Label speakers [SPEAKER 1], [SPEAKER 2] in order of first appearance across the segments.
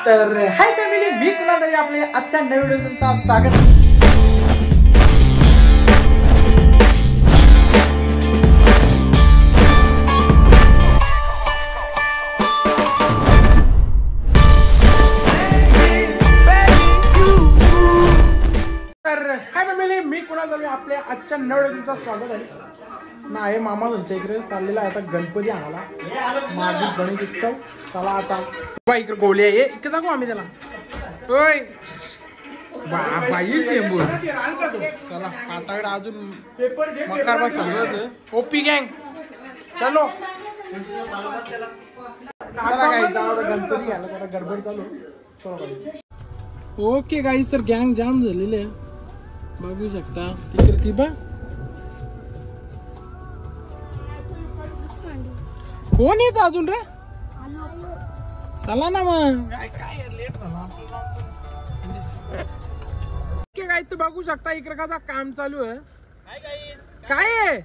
[SPEAKER 1] तर hi family, मी कुणाल तरी आपले आजच्या नवीन व्हिडिओचा स्वागत. तर हाय फॅमिली, मी कुणाल तरी आपल्या आजच्या नवीन व्हिडिओचा स्वागत आहे. नाही मामा तुमच्या इकडे चाललेला आहे आता गणपती आणायला, मागे गणेश उत्सव. चला आता इकडे गोळी आहे, इकडे दाखवू आम्ही त्याला. होय बाई शेंबूर. चला आताकडे अजून मकार बस सगळंच ओपी गँग. चलो चला काही गणपती घ्यायला जरा गडबड चालू. चलो ओके गाईस, तर गँग जाम झालेले आहे बघू शकता. तिकडे ती बा कोण येत अजून रे. चला ना मग, काय लेट झाला काय तू बघू शकता. इकडे का काम चालू आहे. काय आहे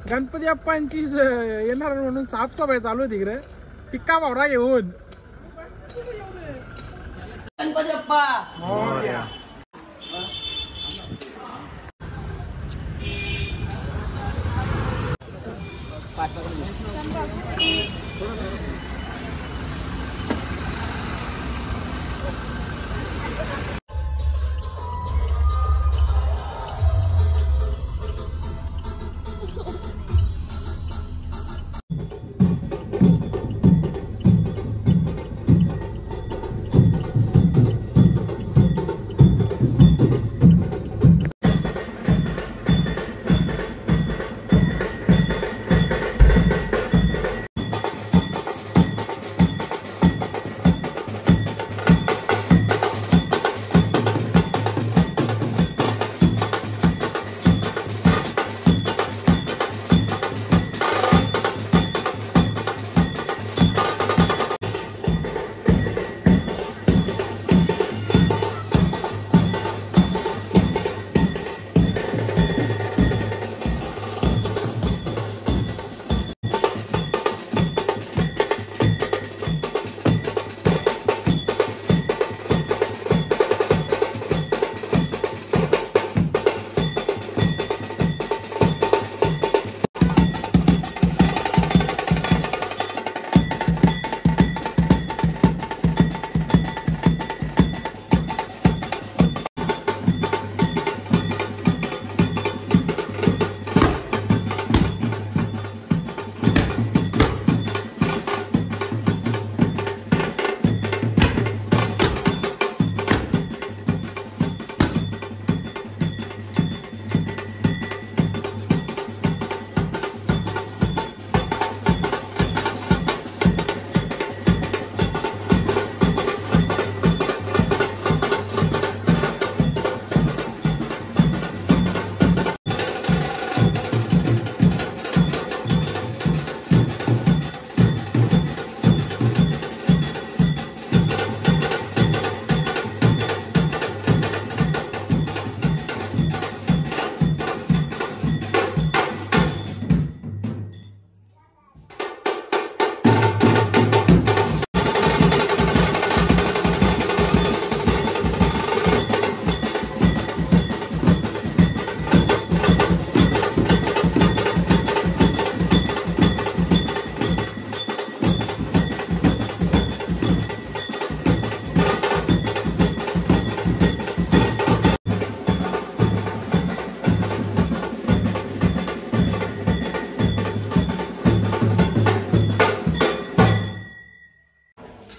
[SPEAKER 1] गणपती बाप्पांची येणार म्हणून साफसफाई चालू आहे तिकडे. टिक्का भावरा घेऊन
[SPEAKER 2] गणपती बाप्पा.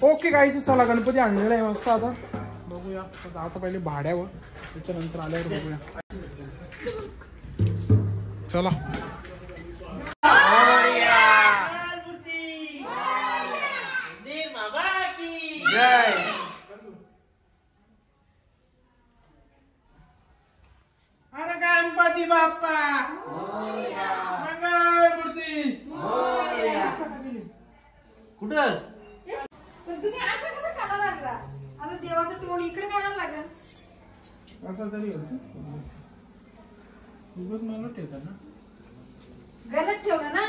[SPEAKER 1] ओके गाईस, चला गणपती आणलेला आहे मस्त. आता बघूया, आता पहिले भाड्यावर त्याच्यानंतर आल्यावर बघूया. चला अरे गणपती बाप्पा मंगळमूर्ती
[SPEAKER 3] कुठं
[SPEAKER 4] तुम्ही असं कसं खाला लागला. आता देवाचं टोळ इकडे काढायला लागेल.
[SPEAKER 1] असं तरी मला ठेवता ना,
[SPEAKER 4] गलत ठेवलं ना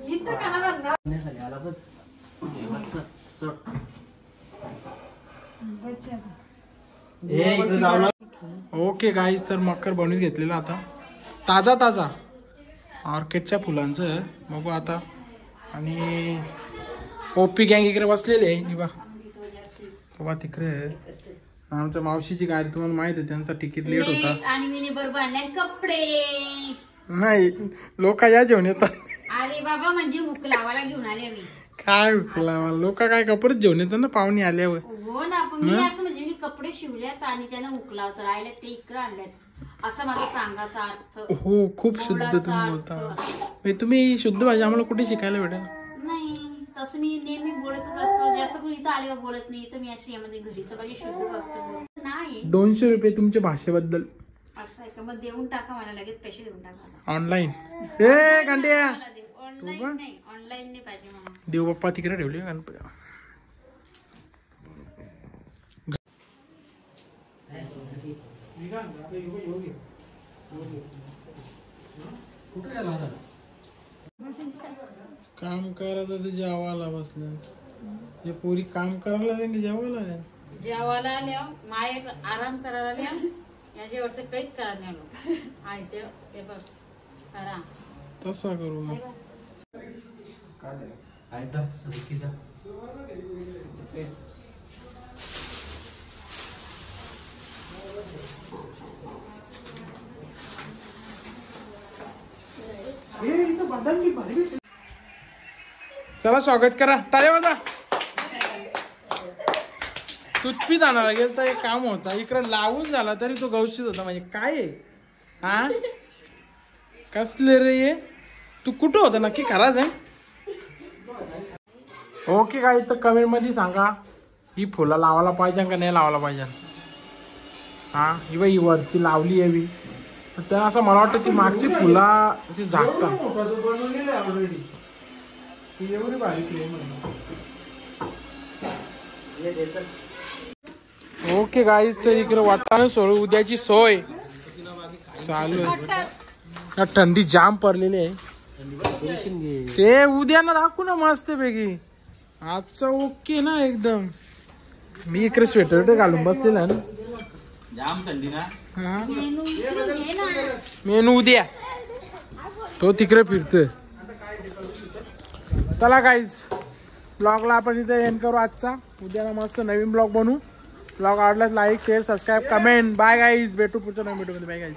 [SPEAKER 4] इथं काना बांधला.
[SPEAKER 1] ओके गाईज, तर मकर बनवून घेतलेला आता ताजा ताजा ऑर्किडच्या फुलांचं बघू आता. आणि ओपी गँग इकडे बसलेले आहे बा तिकडे. आमच्या मावशीची गाडी तुम्हाला माहित आहे, त्यांचा तिकीट लेट होता.
[SPEAKER 4] आणि मी बरोबर आणले कपडे.
[SPEAKER 1] नाही लोक या जेवण येतात.
[SPEAKER 4] अरे बाबा म्हणजे हुक लावायला घेऊन आले मी.
[SPEAKER 1] काय हुक लावा, लोक काय कपडेच जेवण येतात ना पाहुणे आल्यावर.
[SPEAKER 4] हो ना, पण मी असं म्हणजे मी कपडे शिवल्यात आणि त्यांना हुक लावत राहिले ते इकडे आणल्यात असं माझा सांगायचा अर्थ.
[SPEAKER 1] हो खूप शुद्ध तुम्ही बोलता. तुम्ही शुद्ध भाषा आम्हाला कुठे शिकायला भेटेल.
[SPEAKER 4] नाही तसं मी नेहमी बोलतच असतो, जास्त करून इथं आल्यावर बोलत नाही. तर मी अशी यामध्ये घरी तर माझी शुद्धच असतं. नाही
[SPEAKER 1] 200 रुपये तुमच्या भाषेबद्दल.
[SPEAKER 4] असं आहे का? मग देऊन टाका मला, लगेच पैसे देऊन टाका
[SPEAKER 1] ऑनलाईन. ए गांड्या
[SPEAKER 4] ऑनलाईन नाही, ऑनलाईन नाही पाहिजे मला.
[SPEAKER 1] देव बाप्पा तिकडे ठेवले गणपती. काम करायचं तर जेवायला बसलं. हे पोरी काम करायला लागेल की जेवायला लागेल.
[SPEAKER 4] जेवायला आल्या माय आराम करायला आल्या, याच्यावरती काहीच करायला नाही आलो. आहे ते बघ करा
[SPEAKER 1] तसा करू मग. चला स्वागत करा, टाळ्या वाजा. टूथपीक आणायला गेल तर एक काम होता, इकडे लावून झाला तरी तो गवशीत होता. म्हणजे काय आहे हा, कसले रे ये. तू कुठं होता नक्की खराच आहे. ओके काय, तर कमेंट मध्ये सांगा ही फुलं लावायला पाहिजे का नाही लावायला पाहिजे. हा ही बाई वरची लावली आहे. त्या असं मला वाटतं ती मागची फुला अशी झाकतात. ओके गाईज, तर इकडे वाटाणा सोड उद्याची सोय चालू आहे. थंडी जाम पडलेली आहे. ते उद्या ना दाखवू ना मस्त पैकी. आजचा ओके ना एकदम. मी इकडे स्वेटर घालून बसलेला ना.
[SPEAKER 2] जाम थंडी ना.
[SPEAKER 1] मेनू उद्या तो तिकडे फिरतोय. चला गाईज, ब्लॉगला आपण इथे एंड करू आजचा. उद्याला मस्त नवीन ब्लॉग बनवू. ब्लॉग आवडला like share subscribe comment. Bye guys, भेटू पुढच्या नवीन व्हिडिओ मध्ये. Bye guys.